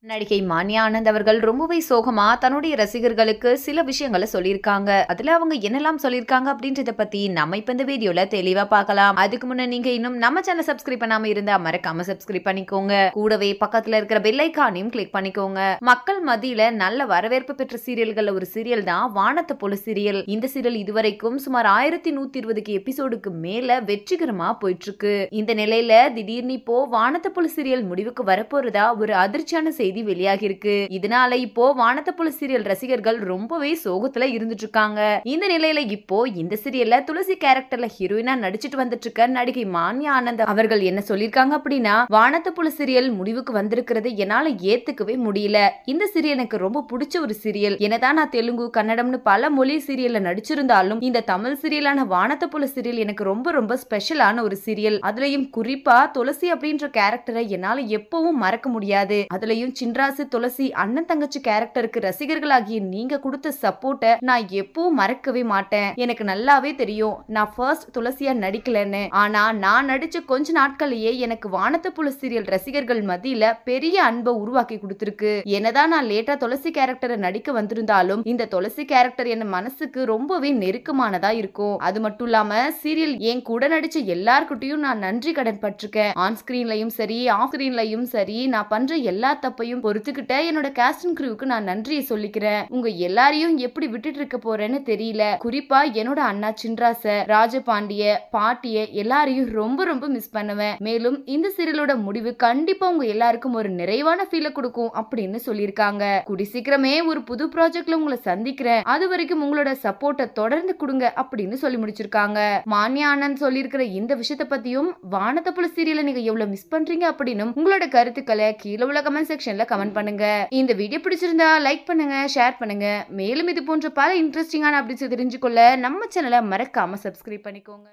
நடிகை மான்யா ஆனந்த் அவர்கள் ரொம்பவே சோகமா தன்னுடைய ரசிகர்களுக்கு சில விஷயங்களை சொல்லியிருக்காங்க. அதுல அவங்க என்னெல்லாம் சொல்லியிருக்காங்க அப்படின்றத பத்தி நம்ம இப்ப இந்த வீடியோல தெளிவா பார்க்கலாம். அதுக்கு முன்ன நீங்க இன்னும் நம்ம சேனல் சப்ஸ்கிரைப் பண்ணாம இருந்தா மறக்காம சப்ஸ்கிரைப் பண்ணிக்கோங்க. கூடவே பக்கத்துல இருக்கிற பெல் ஐகானையும் கிளிக் பண்ணிக்கோங்க. மக்கள் மத்தியில நல்ல வரவேற்பு பெற்ற சீரியல்கள்ல ஒரு சீரியல் தான் வானத்தை போல சீரியல். இந்த சீரியல் இதுவரைக்கும் சுமார் 1120 எபிசோடுக்கு மேல வெற்றிகரமா போயிட்டு இருக்கு. இந்த நிலையில திடீர்னு இப்போ வானத்தை போல சீரியல் முடிவுக்கு வரப்போறதா ஒரு அதிர்ச்சியான செய்தி வெளியாகி இருக்கு. இதனால இப்போ வானத்தை போல சீரியல் ரசிகர்கள் ரொம்பவே சோகத்துல இருந்துட்டு இருக்காங்க. இந்த நிலையில இப்போ இந்த சீரியல்ல துளசி கேரக்டர்ல ஹீரோயினா நடிச்சிட்டு வந்துட்டு இருக்க நடிகை மான்யா ஆனந்த் அவர்கள் என்ன சொல்லிருக்காங்க அப்படின்னா, வானத்தை போல சீரியல் முடிவுக்கு வந்திருக்கிறது என்னால ஏத்துக்கவே முடியல. இந்த சீரியல் எனக்கு ரொம்ப பிடிச்ச ஒரு சீரியல். என்னதான் நான் தெலுங்கு, கன்னடம்னு பல மொழி சீரியல்ல நடிச்சிருந்தாலும் இந்த தமிழ் சீரியலான வானத்தை போல சீரியல் எனக்கு ரொம்ப ரொம்ப ஸ்பெஷலான ஒரு சீரியல். அதுலயும் குறிப்பா துளசி அப்படின்ற கேரக்டரை என்னால எப்பவும் மறக்க முடியாது. அதுலயும் சின்ராசு, துளசி அண்ணன் தங்கச்சி கேரக்டருக்கு ரசிகர்களாகிய நீங்க கொடுத்த சப்போர்ட்டை நான் எப்பவும் மறக்கவே மாட்டேன். எனக்கு நல்லாவே தெரியும் நான் ஃபர்ஸ்ட் துளசியா நடிக்கலன்னு. ஆனா நான் நடிச்ச கொஞ்ச நாட்கள்லயே எனக்கு வானத்தை போல சீரியல் ரசிகர்கள் மத்தியில பெரிய அன்பை உருவாக்கி கொடுத்திருக்கு. என்னதான் நான் லேட்டா துளசி கேரக்டரை நடிக்க வந்திருந்தாலும் இந்த துளசி கேரக்டர் என் மனசுக்கு ரொம்பவே நெருக்கமானதா இருக்கும். அது மட்டும் இல்லாம சீரியல் என் கூட நடிச்ச எல்லார்கிட்டையும் நான் நன்றி கடன் பட்டிருக்கேன். ஆன் ஸ்கிரீன்லயும் சரி ஆஃப் ஸ்கிரீன்லயும் சரி நான் பண்ற எல்லா தப்பையும் பொறுத்துக்கிட்ட என்னோட காஸ்ட் அண்ட் க்ரூவுக்கு நான் நன்றியை சொல்லிக்கிறேன். உங்க எல்லாரையும் எப்படி விட்டுட்டு இருக்க போறேன்னு தெரியல. குறிப்பா என்னோட அண்ணா சின்ராச, ராஜபாண்டிய, பாட்டிய எல்லாரையும் ரொம்ப ரொம்ப மிஸ் பண்ணுவேன். மேலும் இந்த சீரியலோட முடிவு கண்டிப்பா உங்க எல்லாருக்கும் ஒரு நிறைவான ஃபீலை கொடுக்கும் அப்படின்னு சொல்லியிருக்காங்க. கூடி சீக்கிரமே ஒரு புது ப்ராஜெக்ட்ல உங்களை சந்திக்கிறேன். அது வரைக்கும் உங்களோட சப்போர்ட்டை தொடர்ந்து கொடுங்க அப்படின்னு சொல்லி முடிச்சிருக்காங்க. மான்யா ஆனந்த் சொல்லியிருக்கிற இந்த விஷயத்தை பத்தியும் வானத்தை போல சீரியலை நீங்க எவ்வளவு மிஸ் பண்றீங்க அப்படின்னு உங்களோட கருத்துக்களை கீழே உள்ள கமெண்ட் செக்ஷன்ல கமெண்ட் பண்ணுங்க. இந்த வீடியோ பிடிச்சிருந்தா லைக் பண்ணுங்க, ஷேர் பண்ணுங்க. மேலும் இது போன்ற பல இன்ட்ரெஸ்டிங்கான அப்டேட்ஸ் தெரிஞ்சுக்கொள்ள நம்ம சேனலை மறக்காம சப்ஸ்கிரைப் பண்ணிக்கோங்க.